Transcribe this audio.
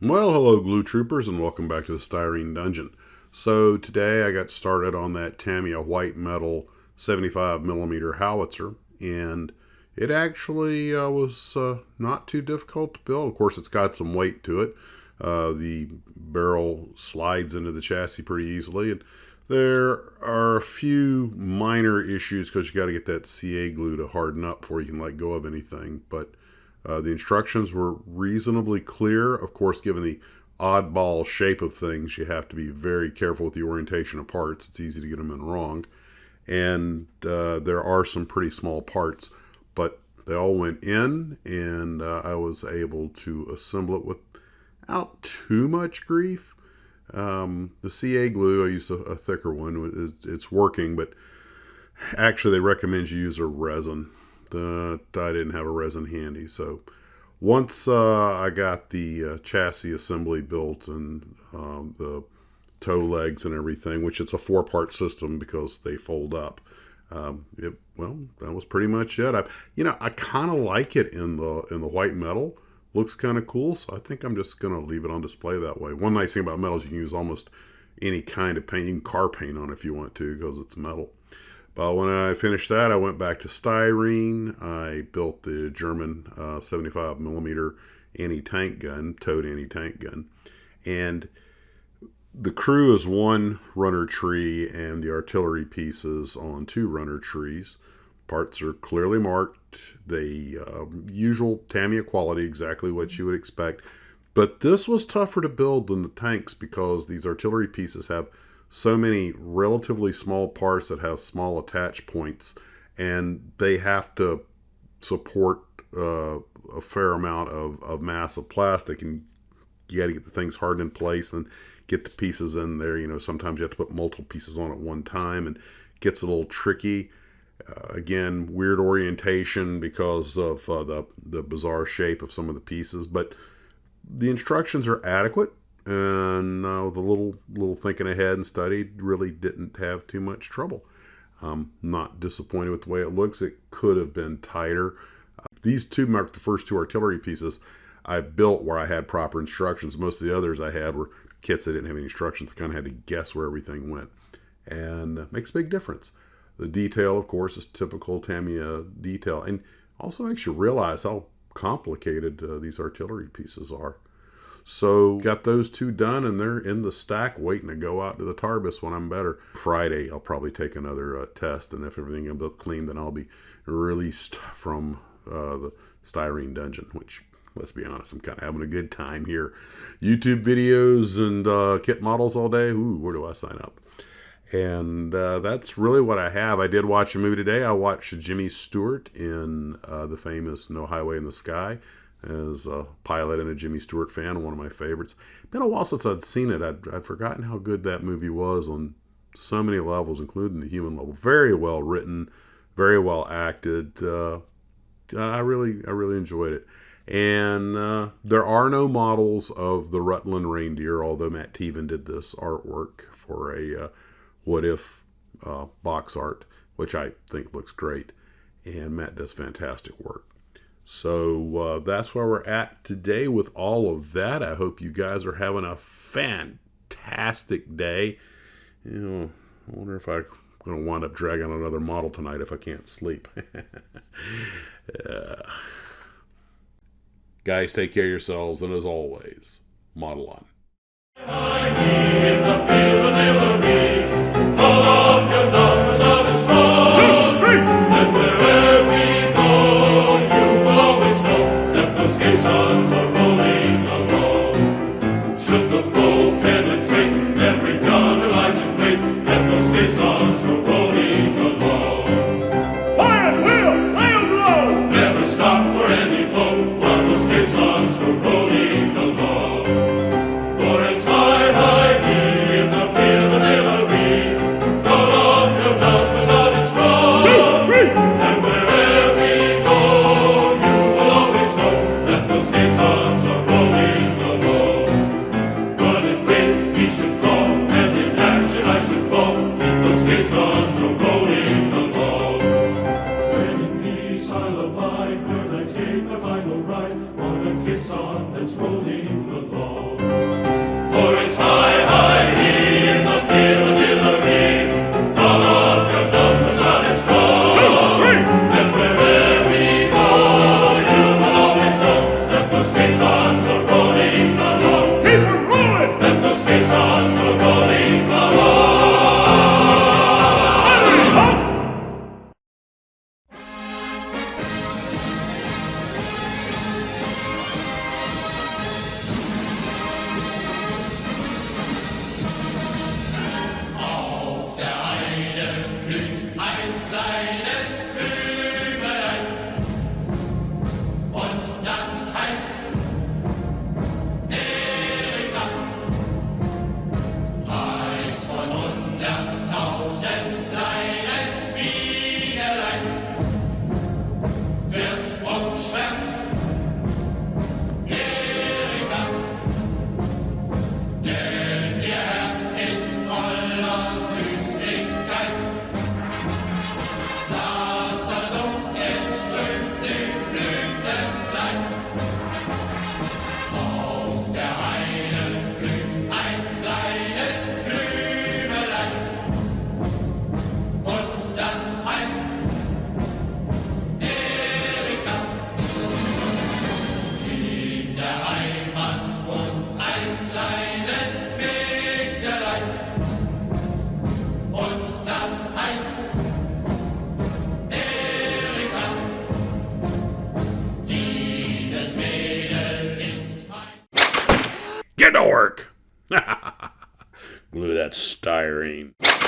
Well, hello glue troopers and welcome back to the styrene dungeon. So today I got started on that Tamiya white metal 75mm howitzer, and it actually was not too difficult to build. Of course, it's got some weight to it. The barrel slides into the chassis pretty easily, and there are a few minor issues because you got to get that CA glue to harden up before you can let go of anything, but the instructions were reasonably clear. Of course, given the oddball shape of things, you have to be very careful with the orientation of parts. It's easy to get them in wrong. And there are some pretty small parts, but they all went in, and I was able to assemble it without too much grief. The CA glue, I used a thicker one. It's working, but actually they recommend you use a resin. I didn't have a resin handy, so once I got the chassis assembly built and the toe legs and everything, which it's a 4-part system because they fold up. Well, that was pretty much it. I kind of like it in the white metal. Looks kind of cool, so I think I'm just gonna leave it on display that way. One nice thing about metal is you can use almost any kind of paint. You can car paint on it if you want to because it's metal. But when I finished that, I went back to styrene. I built the German 75mm anti-tank gun, towed anti-tank gun. And the crew is one runner tree and the artillery pieces on 2 runner trees. Parts are clearly marked. They usual Tamiya quality, exactly what you would expect. But this was tougher to build than the tanks because these artillery pieces have so many relatively small parts that have small attach points, and they have to support a fair amount of mass of plastic, and you got to get the things hardened in place and get the pieces in there. Sometimes you have to put multiple pieces on at one time, and it gets a little tricky. Again, weird orientation because of the bizarre shape of some of the pieces, but the instructions are adequate. And the little thinking ahead and study really didn't have too much trouble. Not disappointed with the way it looks. It could have been tighter. These two marked the first 2 artillery pieces I've built where I had proper instructions. Most of the others I had were kits that didn't have any instructions. I kind of had to guess where everything went. And makes a big difference. The detail, of course, is typical Tamiya detail. And also makes you realize how complicated these artillery pieces are. So got those 2 done, and they're in the stack waiting to go out to the Tarbis when I'm better. Friday, I'll probably take another test, and if everything ends up clean, then I'll be released from the styrene dungeon, which, let's be honest, I'm kind of having a good time here. YouTube videos and kit models all day. Ooh, where do I sign up? And that's really what I have. I did watch a movie today. I watched Jimmy Stewart in the famous No Highway in the Sky. As a pilot and a Jimmy Stewart fan, one of my favorites. Been a while since I'd seen it. I'd forgotten how good that movie was on so many levels, including the human level. Very well written, very well acted. I really enjoyed it. And there are no models of the Rutland reindeer, although Matt Teven did this artwork for a What If box art, which I think looks great. And Matt does fantastic work. So that's where we're at today with all of that. I hope you guys are having a fantastic day. I wonder if I'm going to wind up dragging on another model tonight if I can't sleep. Guys, take care of yourselves, and as always, model on. Take the final ride on a caisson that's rolling along. that styrene.